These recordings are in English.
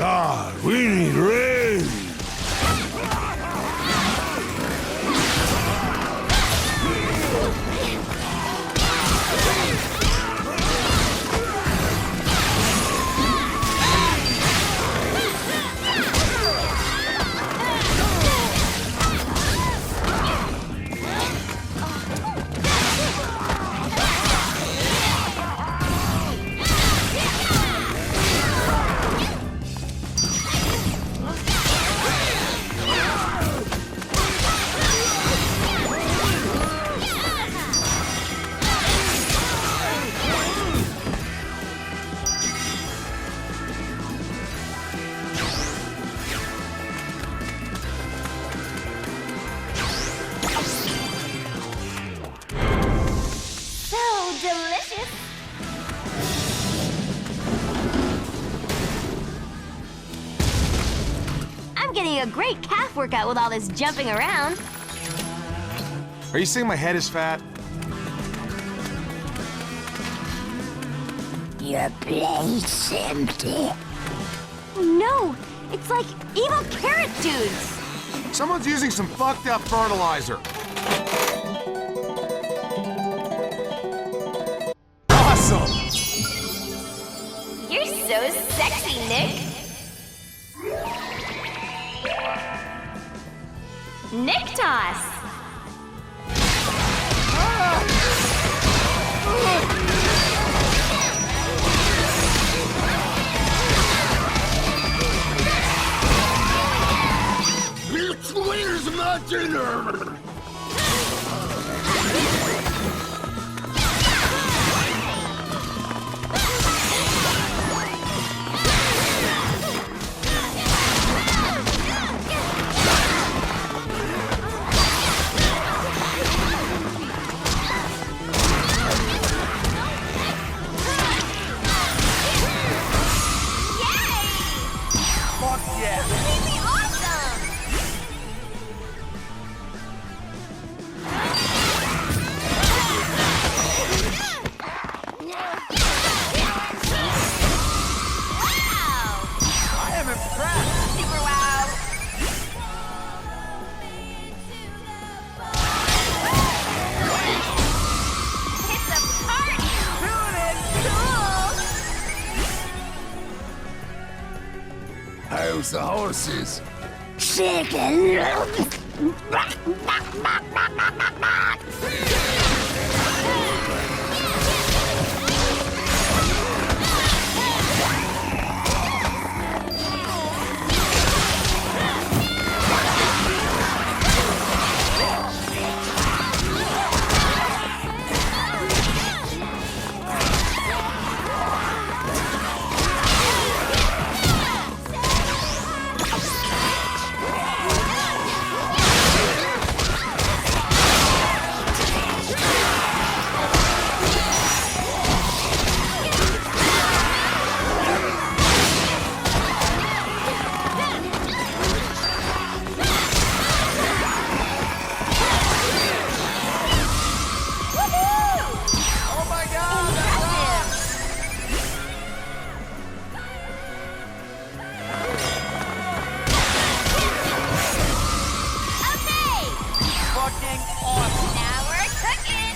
God, we need rain! Delicious. I'm getting a great calf workout with all this jumping around. Are you saying my head is fat? Your plate's empty. No, it's like evil carrot dudes. Someone's using some fucked up fertilizer. Awesome! You're so sexy, Nick. Nick toss. Where's my dinner? Completely awesome! Wow! I am impressed! Super wow! It's a party! Doing it! Cool! How's the horses? Chicken. Oh my god! Okay! Fucking awesome! Now we're cooking!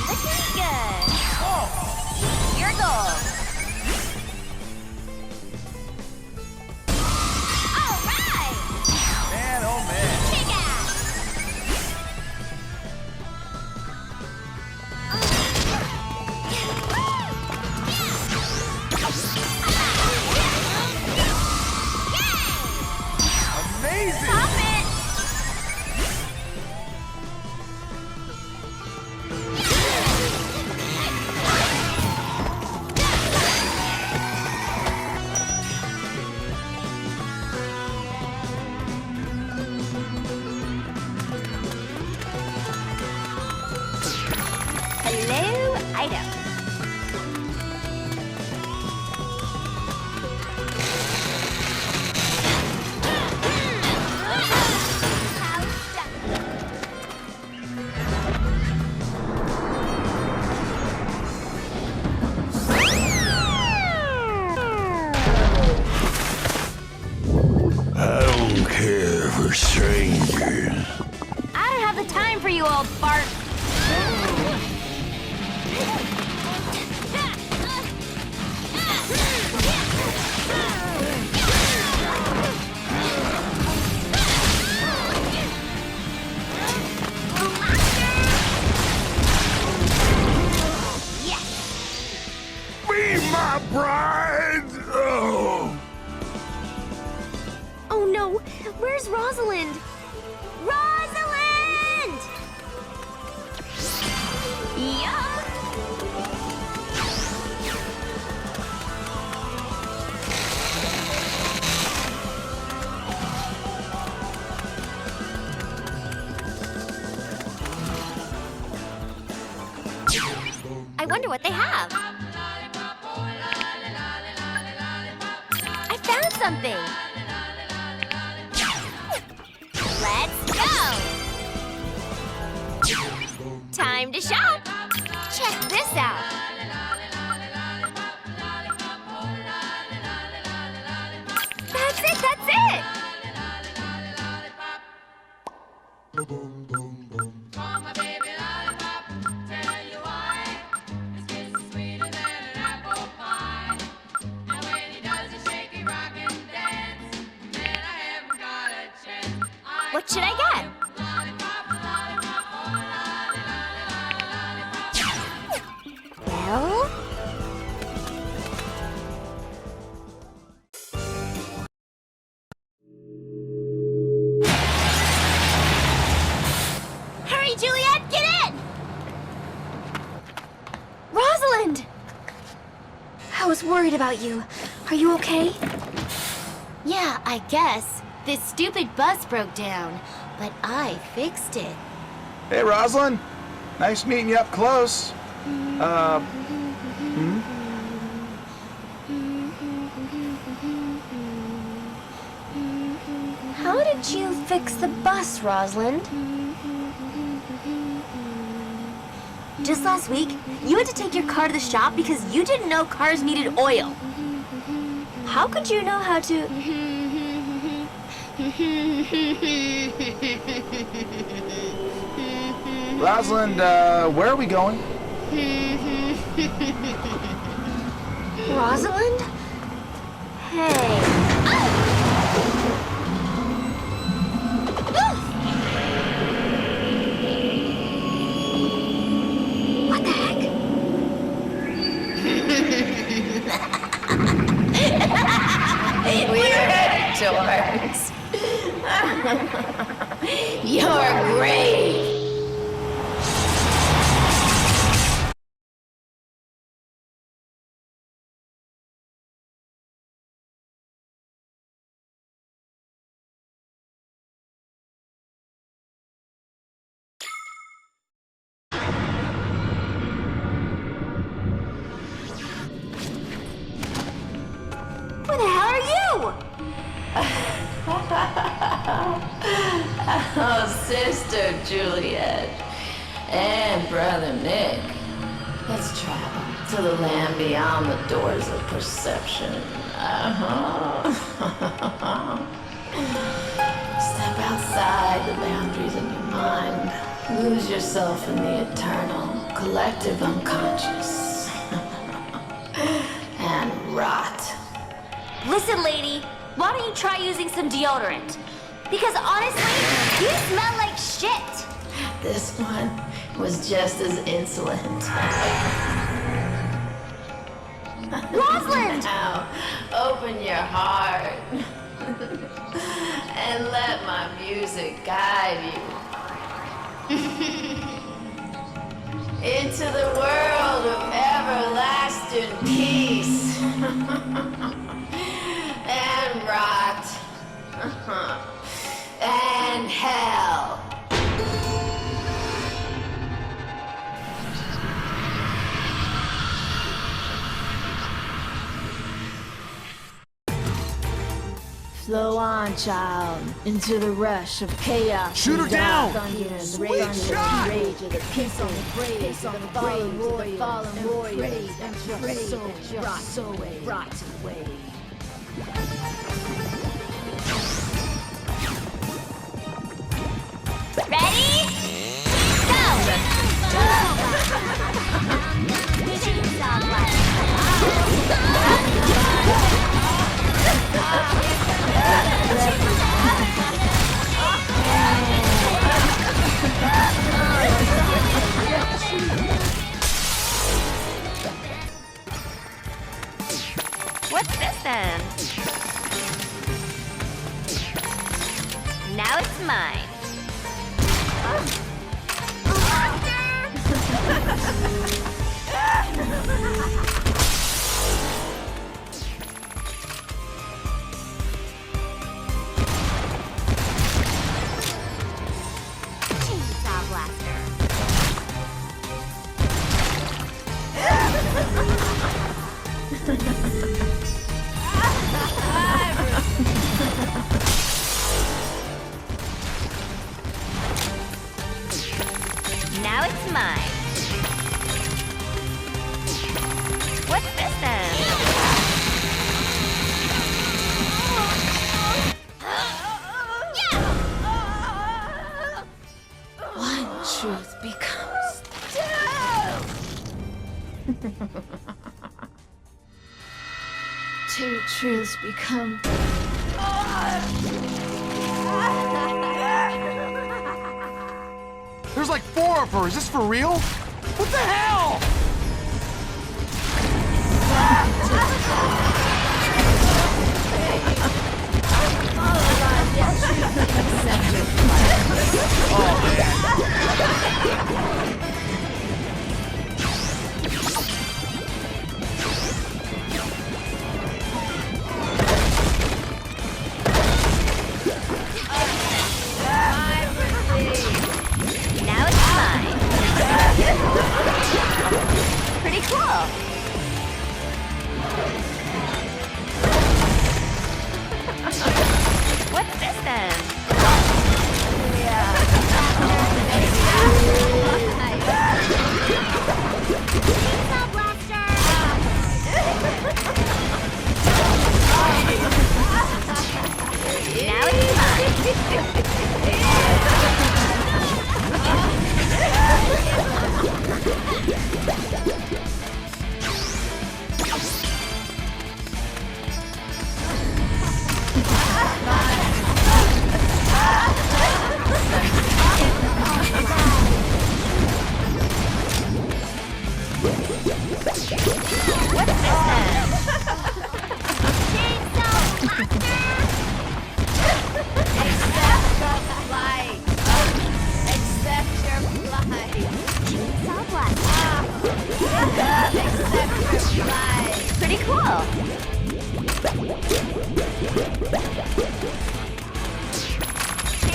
Looking good! Your goal! All right! Man, oh man. Kick ass! Amazing! Pop it! Hello, item. How stuck. We're strangers. I don't have the time for you, old fart. Be my bride! Oh! Oh no, where's Rosalind? Rosalind! Yuck! I wonder what they have. I found something. Let's go! Time to shop! Check this out! That's it, that's it! What should I get? Well? Hurry, Juliet, get in! Rosalind! I was worried about you. Are you okay? Yeah, I guess. This stupid bus broke down, but I fixed it. Hey, Rosalind. Nice meeting you up close. How did you fix the bus, Rosalind? Just last week, you had to take your car to the shop because you didn't know cars needed oil. How could you know how to... Rosalind, where are we going? Rosalind? Hey. What the heck? We're adorers. You're great. Where the hell are you? Oh, Sister Juliet and Brother Nick. Let's travel to the land beyond the doors of perception. Step outside the boundaries of your mind. Lose yourself in the eternal, collective unconscious. And rot. Listen, lady, why don't you try using some deodorant? Because honestly, you smell like shit. This one was just as insolent. Rosalind! Now, open your heart and let my music guide you into the world of everlasting peace and rot and hell. Flow on, child, into the rush of chaos. Shoot her down! Thunder and Sweet rage, shot! rage of the people, praise of the fallen warriors, and praise your soul rot away. Now it's mine. What's this then? One truth becomes two truths become. There's like 4 of her. Is this for real? What the hell? Now it's mine. Pretty cool. What's this then? Chainsaw blaster! Now it's pretty cool.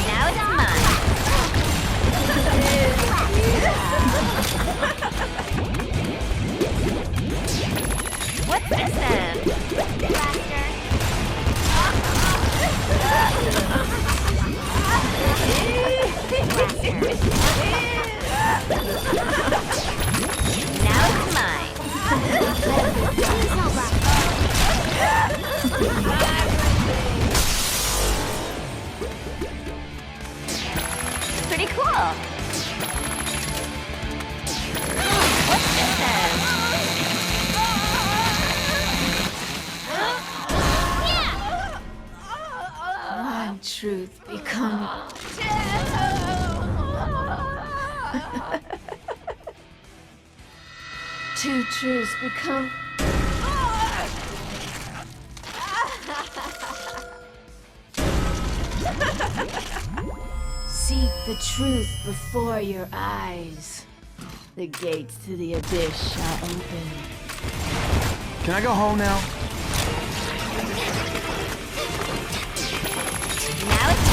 Now it's mine. What's this then? Blaster. Now it's mine. Pretty cool. What's this then? One truth become. Two truths become. Seek the truth before your eyes. The gates to the abyss shall open. Can I go home now? Now it's